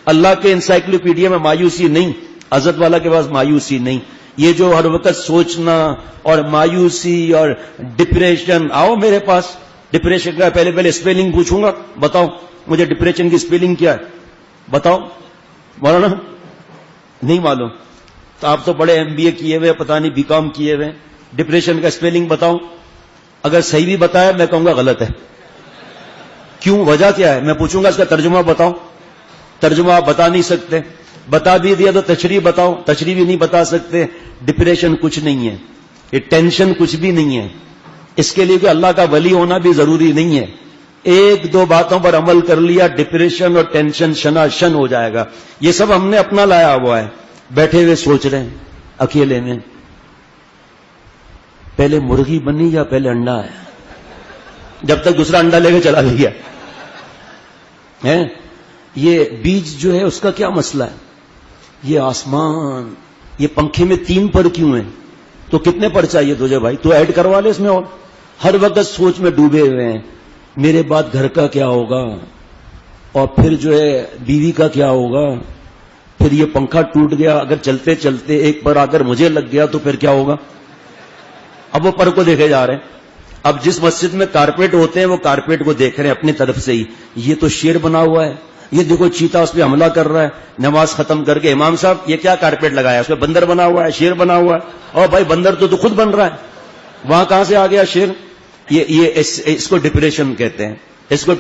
اللہ کے انسائکلوپیڈیا میں مایوسی نہیں, حضرت والا کے پاس مایوسی نہیں. یہ جو ہر وقت سوچنا اور مایوسی اور ڈپریشن, آؤ میرے پاس. ڈپریشن کا پہلے اسپیلنگ پوچھوں گا, بتاؤ مجھے ڈپریشن کی اسپیلنگ کیا ہے, بتاؤ. مولانا نہیں معلوم, تو آپ تو بڑے MBA کیے ہوئے, پتہ نہیں BCom کیے ہوئے, ڈپریشن کا اسپیلنگ بتاؤ. اگر صحیح بھی بتایا میں کہوں گا غلط ہے. کیوں, وجہ کیا ہے؟ میں پوچھوں گا اس کا ترجمہ بتاؤ. ترجمہ آپ بتا نہیں سکتے. بتا بھی دیا تو تشریح بتاؤ, تشریح بھی نہیں بتا سکتے. ڈپریشن کچھ نہیں ہے, یہ ٹینشن کچھ بھی نہیں ہے. اس کے لیے کہ اللہ کا ولی ہونا بھی ضروری نہیں ہے. ایک دو باتوں پر عمل کر لیا, ڈپریشن اور ٹینشن شناشن ہو جائے گا. یہ سب ہم نے اپنا لایا ہوا ہے. بیٹھے ہوئے سوچ رہے ہیں اکیلے میں, پہلے مرغی بنی یا پہلے انڈا آیا, جب تک دوسرا انڈا لے کے چلا گیا. یہ بیج جو ہے اس کا کیا مسئلہ ہے؟ یہ آسمان, یہ پنکھے میں 3 پر کیوں ہیں؟ تو کتنے پر چاہیے تجھے بھائی؟ تو ایڈ کروا لے اس میں. اور ہر وقت سوچ میں ڈوبے ہوئے ہیں, میرے بعد گھر کا کیا ہوگا, اور پھر جو ہے بیوی کا کیا ہوگا, پھر یہ پنکھا ٹوٹ گیا, اگر چلتے چلتے ایک پر آ کر مجھے لگ گیا تو پھر کیا ہوگا. اب وہ پر کو دیکھے جا رہے ہیں. اب جس مسجد میں کارپیٹ ہوتے ہیں وہ کارپیٹ کو دیکھ رہے ہیں اپنی طرف سے ہی. یہ تو شیر بنا ہوا ہے, یہ دیکھو چیتا اس پہ حملہ کر رہا ہے. نماز ختم کر کے امام صاحب یہ کیا کارپیٹ لگایا, اس پہ بندر بنا ہوا ہے, شیر بنا ہوا ہے. اور بھائی بندر تو خود بن رہا ہے, وہاں کہاں سے آ گیا شیر؟ اس کو ڈپریشن کہتے ہیں. اس کو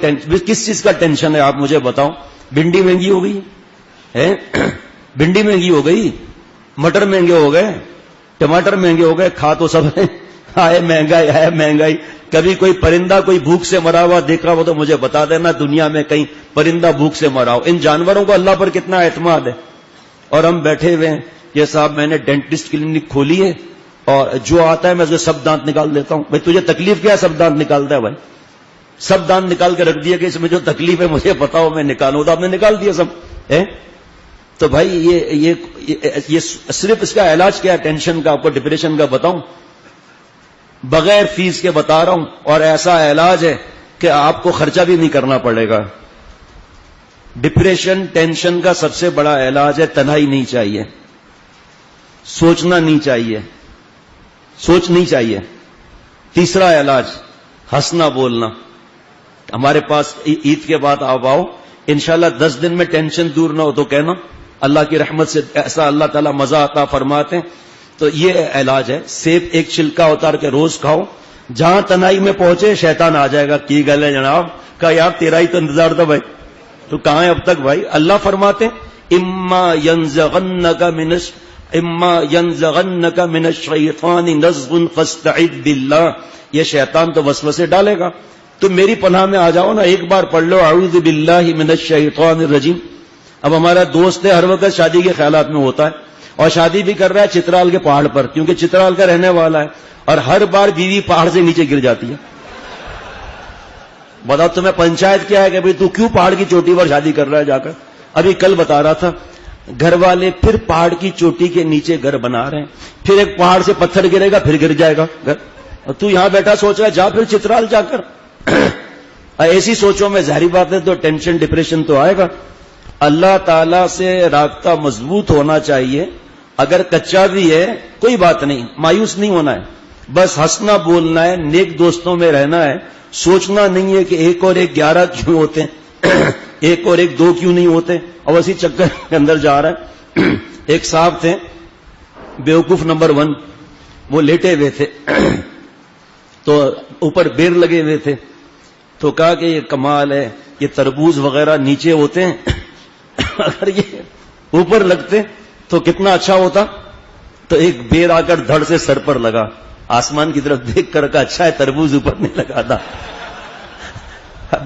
کس چیز کا ٹینشن ہے آپ مجھے بتاؤ؟ بھنڈی مہنگی ہو گئی ہے, بھنڈی مہنگی ہو گئی, مٹر مہنگے ہو گئے, ٹماٹر مہنگے ہو گئے, کھا تو سب ہے. آئے مہنگائی, ہے مہنگائی. کبھی کوئی پرندہ کوئی بھوک سے مرا ہوا دیکھا ہو تو مجھے بتا دینا دنیا میں کہیں پرندہ بھوک سے مرا ہو. ان جانوروں کو اللہ پر کتنا اعتماد ہے. اور ہم بیٹھے ہوئے ہیں کہ صاحب میں نے ڈینٹسٹ کلینک کھولی ہے اور جو آتا ہے میں اس کے سب دانت نکال دیتا ہوں. بھائی تجھے تکلیف کیا ہے سب دانت نکالتا ہے؟ بھائی سب دانت نکال کے رکھ دیا کہ اس میں جو تکلیف ہے مجھے بتاؤ میں نکالوں, تو آپ نے نکال دیا سب ہے. تو بھائی یہ صرف اس کا علاج کیا ہے ٹینشن کا, آپ کو ڈپریشن کا بتاؤں؟ بغیر فیس کے بتا رہا ہوں, اور ایسا علاج ہے کہ آپ کو خرچہ بھی نہیں کرنا پڑے گا. ڈپریشن ٹینشن کا سب سے بڑا علاج ہے تنہائی نہیں چاہیے, سوچنا نہیں چاہیے, سوچ نہیں چاہیے. تیسرا علاج ہنسنا بولنا. ہمارے پاس عید کے بعد آپ آؤ, انشاءاللہ 10 دن میں ٹینشن دور نہ ہو تو کہنا, اللہ کی رحمت سے ایسا اللہ تعالیٰ مزہ عطا فرماتے ہیں. تو یہ علاج ہے. سیب ایک چھلکا اتار کے روز کھاؤ, جہاں تنہائی میں پہنچے شیطان آ جائے گا, کی گل ہے جناب, کہا یار تیرا ہی تو انتظار تھا بھائی, تو کہاں ہے اب تک بھائی. اللہ فرماتے ہیں اما ینزغنک من الشیطان نزغ فاستعذ باللہ. یہ شیطان تو وسوسے ڈالے گا, تم میری پناہ میں آ جاؤ نا, ایک بار پڑھ لو اعوذ باللہ من الشیطان الرجیم. اب ہمارا دوست ہے, ہر وقت شادی کے خیالات میں ہوتا ہے, اور شادی بھی کر رہا ہے چترال کے پہاڑ پر, کیونکہ چترال کا رہنے والا ہے, اور ہر بار بیوی پہاڑ سے نیچے گر جاتی ہے. بتاؤ تمہیں پنچایت کیا ہے کہ بھئی تو کیوں پہاڑ کی چوٹی پر شادی کر رہا ہے جا کر؟ ابھی کل بتا رہا تھا, گھر والے پھر پہاڑ کی چوٹی کے نیچے گھر بنا رہے ہیں, پھر ایک پہاڑ سے پتھر گرے گا پھر گر جائے گا گھر, اور تو یہاں بیٹھا سوچ رہا ہے جا پھر چترال جا کر. ایسی سوچوں میں ظاہری بات ہے تو ٹینشن ڈپریشن تو آئے گا. اللہ تعالی سے رابطہ مضبوط ہونا چاہیے. اگر کچا بھی ہے کوئی بات نہیں, مایوس نہیں ہونا ہے, بس ہنسنا بولنا ہے, نیک دوستوں میں رہنا ہے. سوچنا نہیں ہے کہ 1 اور 1 11 کیوں ہوتے ہیں, 1 اور 1 2 کیوں نہیں ہوتے, اور اسی چکر کے اندر جا رہا ہے. ایک صاحب تھے بیوقوف نمبر 1, وہ لیٹے ہوئے تھے تو اوپر بیر لگے ہوئے تھے, تو کہا کہ یہ کمال ہے, یہ تربوز وغیرہ نیچے ہوتے ہیں, اگر یہ اوپر لگتے تو کتنا اچھا ہوتا. تو ایک بیر آ کر دھڑ سے سر پر لگا, آسمان کی طرف دیکھ کر کہا اچھا ہے تربوز اوپر نہیں لگا تھا.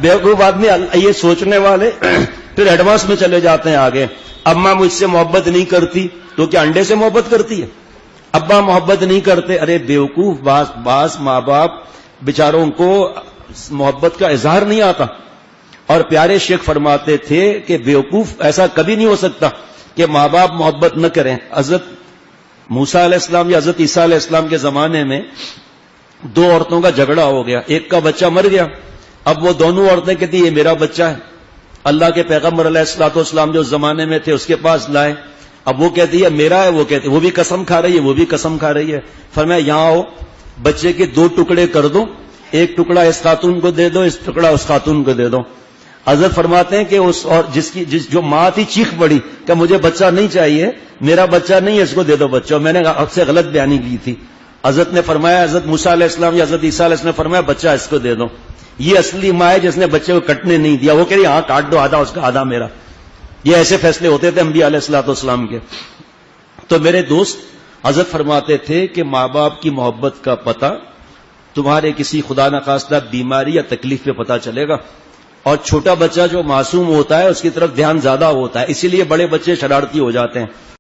بیوقوف آدمی یہ سوچنے والے پھر ایڈوانس میں چلے جاتے ہیں آگے. اماں مجھ سے محبت نہیں کرتی تو کیا انڈے سے محبت کرتی ہے؟ ابا محبت نہیں کرتے, ارے بیوقوف, بعض ماں باپ بیچاروں کو محبت کا اظہار نہیں آتا. اور پیارے شیخ فرماتے تھے کہ بیوقوف ایسا کبھی نہیں ہو سکتا کہ ماں باپ محبت نہ کریں. حضرت موسیٰ علیہ السلام یا حضرت عیسیٰ علیہ السلام کے زمانے میں 2 عورتوں کا جھگڑا ہو گیا, ایک کا بچہ مر گیا. اب وہ دونوں عورتیں کہتی یہ میرا بچہ ہے, اللہ کے پیغمبر علیہ الصلوۃ والسلام جو اس زمانے میں تھے اس کے پاس لائے. اب وہ کہتی ہے میرا ہے, وہ کہتی ہے وہ بھی قسم کھا رہی ہے, وہ بھی قسم کھا رہی ہے. فرمایا یہاں آؤ, بچے کے 2 ٹکڑے کر دو, ایک ٹکڑا اس خاتون کو دے دو, اس ٹکڑا اس خاتون کو دے دو. حضرت فرماتے ہیں کہ اس اور جو ماں تھی چیخ پڑی کہ مجھے بچہ نہیں چاہیے, میرا بچہ نہیں ہے, اس کو دے دو بچہ. میں نے آپ سے غلط بیانی کی تھی. حضرت نے فرمایا, حضرت موسیٰ علیہ السلام یا حضرت عیسیٰ علیہ السلام نے فرمایا بچہ اس کو دے دو. یہ اصلی ماں ہے جس نے بچے کو کٹنے نہیں دیا. وہ کہہ رہی ہاں کاٹ دو, آدھا اس کا آدھا میرا. یہ ایسے فیصلے ہوتے تھے انبیاء علیہ الصلوۃ والسلام کے. تو میرے دوست, حضرت فرماتے تھے کہ ماں باپ کی محبت کا پتہ تمہارے کسی خدا نخواستہ بیماری یا تکلیف پہ پتہ چلے گا. اور چھوٹا بچہ جو معصوم ہوتا ہے اس کی طرف دھیان زیادہ ہوتا ہے, اسی لیے بڑے بچے شرارتی ہو جاتے ہیں.